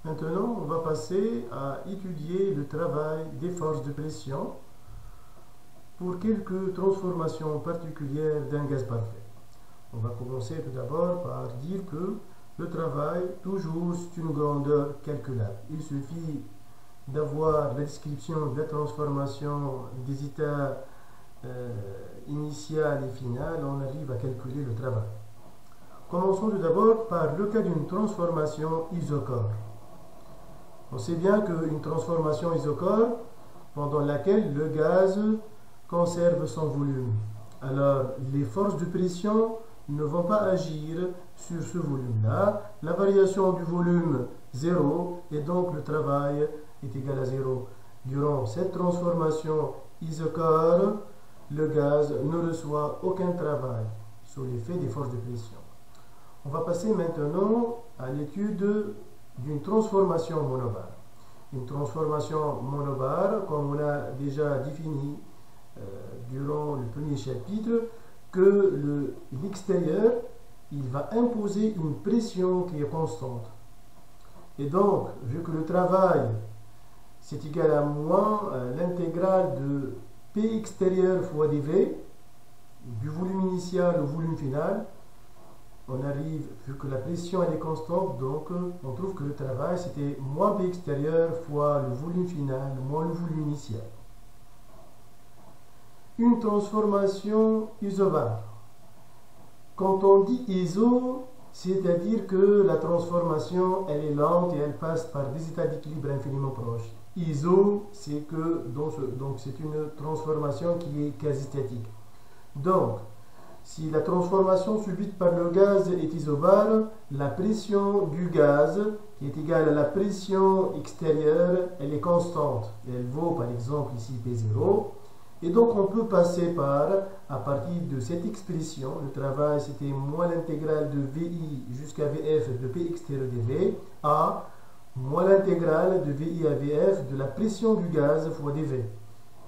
Maintenant, on va passer à étudier le travail des forces de pression pour quelques transformations particulières d'un gaz parfait. On va commencer tout d'abord par dire que le travail, toujours, c'est une grandeur calculable. Il suffit d'avoir la description de la transformation des états initial et final, on arrive à calculer le travail. Commençons tout d'abord par le cas d'une transformation isochore. On sait bien qu'une transformation isochore, pendant laquelle le gaz conserve son volume. Alors, les forces de pression ne vont pas agir sur ce volume-là. La variation du volume 0 et donc le travail est égal à 0. Durant cette transformation isochore, le gaz ne reçoit aucun travail sous l'effet des forces de pression. On va passer maintenant à l'étude d'une transformation monobare. Une transformation monobare, comme on a déjà défini durant le premier chapitre, que l'extérieur, il va imposer une pression qui est constante. Et donc, vu que le travail, c'est égal à moins l'intégrale de P extérieur fois dV, du volume initial au volume final, on arrive, vu que la pression elle est constante, donc on trouve que le travail c'était moins P extérieur fois le volume final moins le volume initial. Une transformation isobare. Quand on dit iso, c'est-à-dire que la transformation elle est lente et elle passe par des états d'équilibre infiniment proches. Iso, c'est que donc c'est une transformation qui est quasi statique. Donc, si la transformation subite par le gaz est isobare, la pression du gaz, qui est égale à la pression extérieure, elle est constante. Elle vaut par exemple ici P0. Et donc on peut passer à partir de cette expression, le travail c'était moins l'intégrale de VI jusqu'à VF de P extérieur dV, à moins l'intégrale de VI à VF de la pression du gaz fois dV.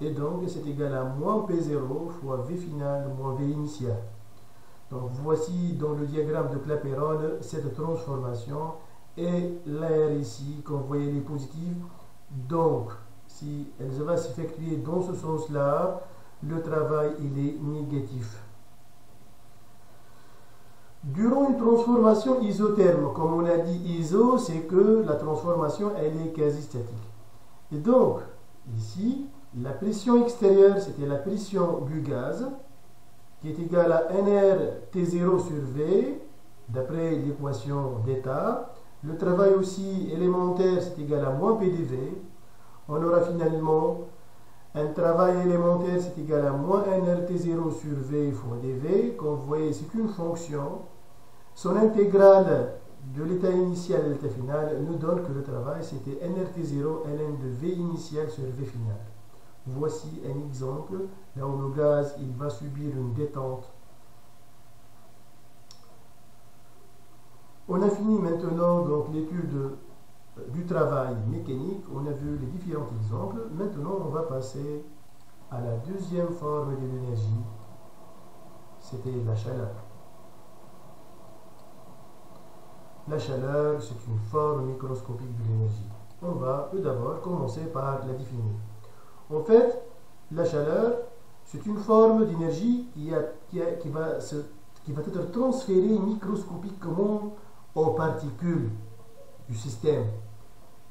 Et donc c'est égal à moins P0 fois V final moins V initial. Donc voici dans le diagramme de Clapeyron cette transformation et l'air ici, quand vous voyez les positifs, donc si elle va s'effectuer dans ce sens-là, le travail il est négatif. Durant une transformation isotherme, comme on a dit iso, c'est que la transformation elle est quasi statique. Et donc, ici, la pression extérieure, c'était la pression du gaz, qui est égale à nRT0 sur V, d'après l'équation d'état. Le travail aussi élémentaire, c'est égal à moins PdV. On aura finalement un travail élémentaire, c'est égal à moins nRT0 sur V fois dV. Comme vous voyez, c'est une fonction. Son intégrale de l'état initial et de l'état final nous donne que le travail, c'était nRT0 ln de V initial sur V final. Voici un exemple, là où le gaz il va subir une détente. On a fini maintenant donc l'étude du travail mécanique, on a vu les différents exemples. Maintenant on va passer à la deuxième forme de l'énergie, c'était la chaleur. La chaleur, c'est une forme microscopique de l'énergie. On va tout d'abord commencer par la définir. En fait, la chaleur, c'est une forme d'énergie qui va être transférée microscopiquement aux particules du système.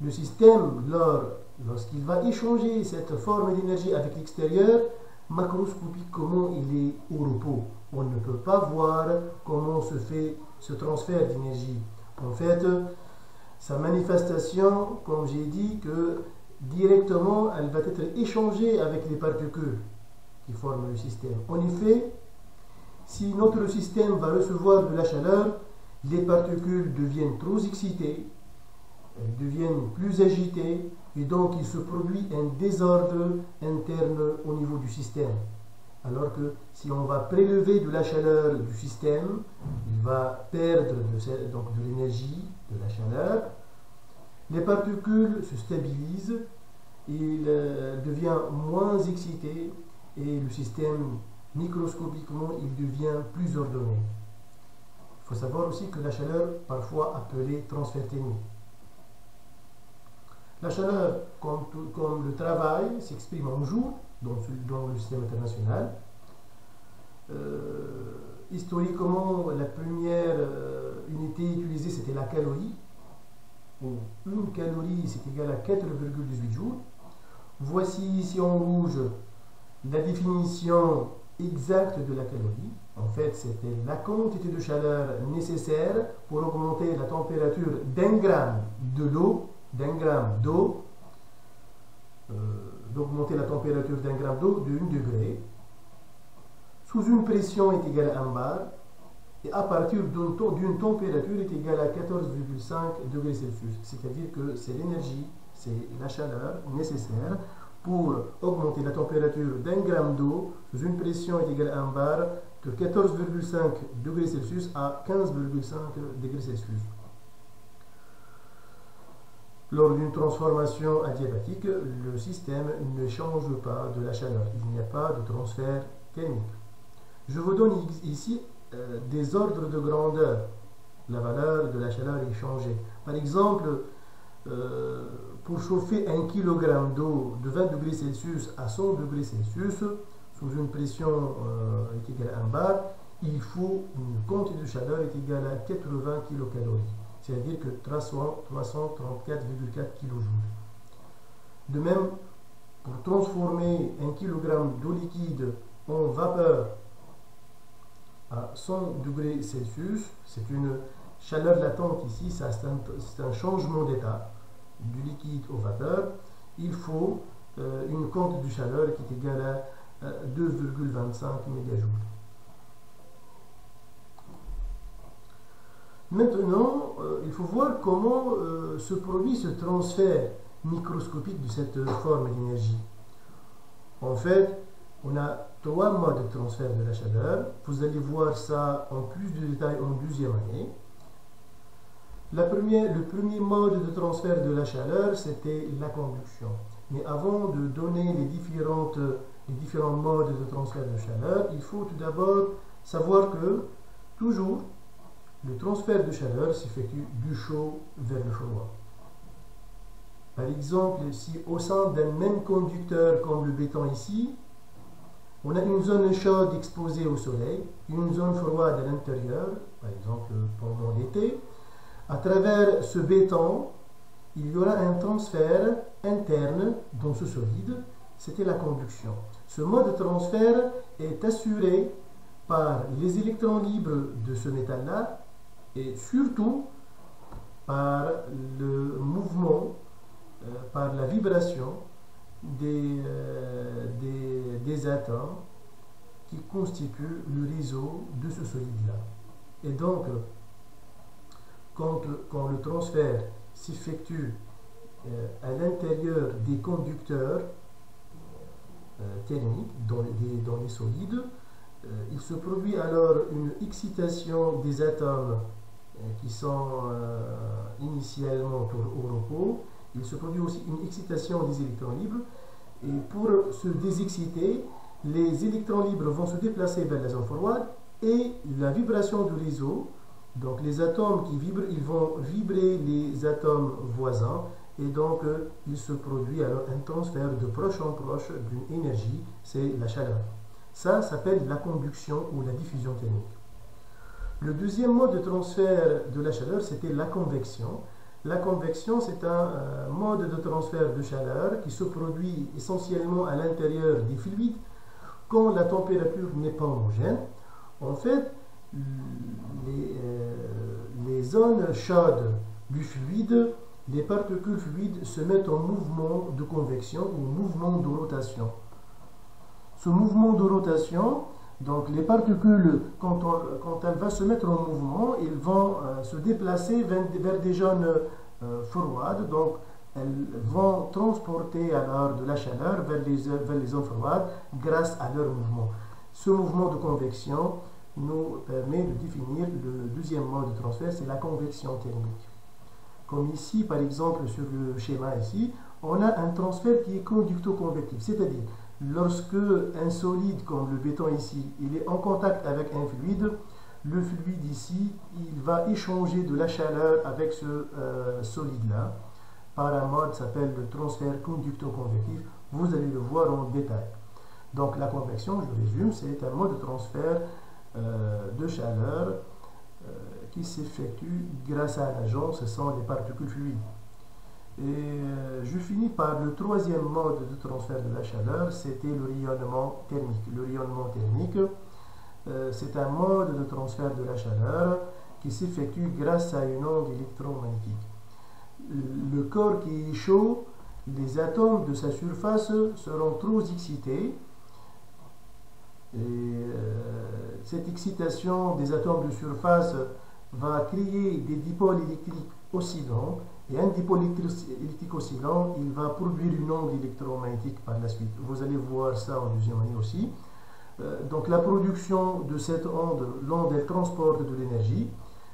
Le système, lorsqu'il va échanger cette forme d'énergie avec l'extérieur, macroscopiquement, il est au repos. On ne peut pas voir comment se fait ce transfert d'énergie. En fait, sa manifestation, comme j'ai dit, que directement, elle va être échangée avec les particules qui forment le système. En effet, si notre système va recevoir de la chaleur, les particules deviennent trop excitées, elles deviennent plus agitées, et donc il se produit un désordre interne au niveau du système. Alors que si on va prélever de la chaleur du système, il va perdre de l'énergie, de la chaleur. Les particules se stabilisent, il devient moins excité et le système microscopiquement il devient plus ordonné. Il faut savoir aussi que la chaleur, parfois appelée transfert thermique. La chaleur, comme le travail, s'exprime en joule dans le système international. Historiquement, la première unité utilisée, c'était la calorie. Une calorie, c'est égal à 4,18 joules. Voici ici en rouge la définition exacte de la calorie. En fait, c'était la quantité de chaleur nécessaire pour augmenter la température d'un gramme d'eau, d'augmenter la température d'un gramme d'eau de 1 degré, sous une pression est égale à 1 bar, et à partir d'une température est égale à 14,5 degrés Celsius. C'est-à-dire que c'est l'énergie, c'est la chaleur nécessaire pour augmenter la température d'un gramme d'eau sous une pression est égale à 1 bar de 14,5 degrés Celsius à 15,5 degrés Celsius. Lors d'une transformation adiabatique, le système ne change pas de la chaleur. Il n'y a pas de transfert thermique. Je vous donne ici des ordres de grandeur. La valeur de la chaleur est changée. Par exemple, pour chauffer 1 kg d'eau de 20 degrés Celsius à 100 degrés Celsius, sous une pression est égale à 1 bar, il faut une quantité de chaleur est égale à 80 kcal. C'est-à-dire que 334,4 kJ. De même, pour transformer 1 kg d'eau liquide en vapeur à 100 degrés Celsius, c'est une chaleur latente ici, c'est un changement d'état du liquide au vapeur. Il faut une quantité de chaleur qui est égale à 2,25 MJ. Maintenant, il faut voir comment se produit ce transfert microscopique de cette forme d'énergie. En fait, on a 3 modes de transfert de la chaleur. Vous allez voir ça en plus de détails en deuxième année. Le premier mode de transfert de la chaleur, c'était la conduction. Mais avant de donner les différents modes de transfert de chaleur, il faut tout d'abord savoir que toujours le transfert de chaleur s'effectue du chaud vers le froid. Par exemple, si au sein d'un même conducteur comme le béton ici, on a une zone chaude exposée au soleil, une zone froide à l'intérieur, par exemple pendant l'été, à travers ce béton, il y aura un transfert interne dans ce solide, c'était la conduction. Ce mode de transfert est assuré par les électrons libres de ce métal-là, et surtout par le mouvement, par la vibration des atomes qui constituent le réseau de ce solide-là. Et donc, quand le transfert s'effectue à l'intérieur des conducteurs thermiques dans les solides, il se produit alors une excitation des atomes qui sont initialement au repos. Il se produit aussi une excitation des électrons libres. Et pour se désexciter, les électrons libres vont se déplacer vers la zone froide et la vibration du réseau, donc les atomes qui vibrent, ils vont vibrer les atomes voisins et donc il se produit alors un transfert de proche en proche d'une énergie, c'est la chaleur. Ça s'appelle la conduction ou la diffusion thermique. Le deuxième mode de transfert de la chaleur, c'était la convection. La convection, c'est un mode de transfert de chaleur qui se produit essentiellement à l'intérieur des fluides quand la température n'est pas homogène. En fait, les zones chaudes du fluide, les particules fluides se mettent en mouvement de convection ou mouvement de rotation. Ce mouvement de rotation, donc les particules, quand elles vont se mettre en mouvement, elles vont se déplacer vers des zones froides, donc elles vont transporter alors de la chaleur vers les zones froides grâce à leur mouvement. Ce mouvement de convection nous permet de définir le deuxième mode de transfert, c'est la convection thermique. Comme ici, par exemple, sur le schéma ici, on a un transfert qui est conducto-convectif, c'est-à-dire lorsque un solide comme le béton ici, il est en contact avec un fluide, le fluide ici, il va échanger de la chaleur avec ce solide-là. par un mode qui s'appelle le transfert conducto-convectif. Vous allez le voir en détail. Donc la convection, je résume, c'est un mode de transfert de chaleur qui s'effectue grâce à un agent, ce sont les particules fluides. Et je finis par le troisième mode de transfert de la chaleur, c'était le rayonnement thermique. Le rayonnement thermique, c'est un mode de transfert de la chaleur qui s'effectue grâce à une onde électromagnétique. Le corps qui est chaud, les atomes de sa surface seront trop excités. Et cette excitation des atomes de surface va créer des dipôles électriques oscillants. Et un dipôle électrique oscillant, il va produire une onde électromagnétique par la suite. Vous allez voir ça en deuxième année aussi. Donc la production de cette onde, l'onde elle transporte de l'énergie.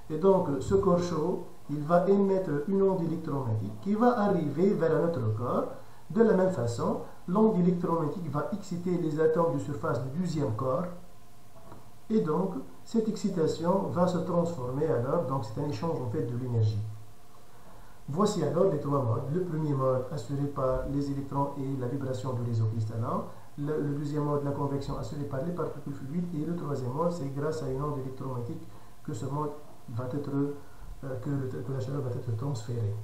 Et donc ce corps chaud, il va émettre une onde électromagnétique qui va arriver vers un autre corps. De la même façon, l'onde électromagnétique va exciter les atomes de surface du deuxième corps. Et donc cette excitation va se transformer alors, donc c'est un échange en fait de l'énergie. Voici alors les trois modes. Le premier mode assuré par les électrons et la vibration du réseau cristallin. Le deuxième mode, la convection assurée par les particules fluides. Et le troisième mode, c'est grâce à une onde électromagnétique que ce mode va être, que la chaleur va être transférée.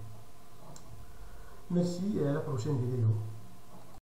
Merci et à la prochaine vidéo.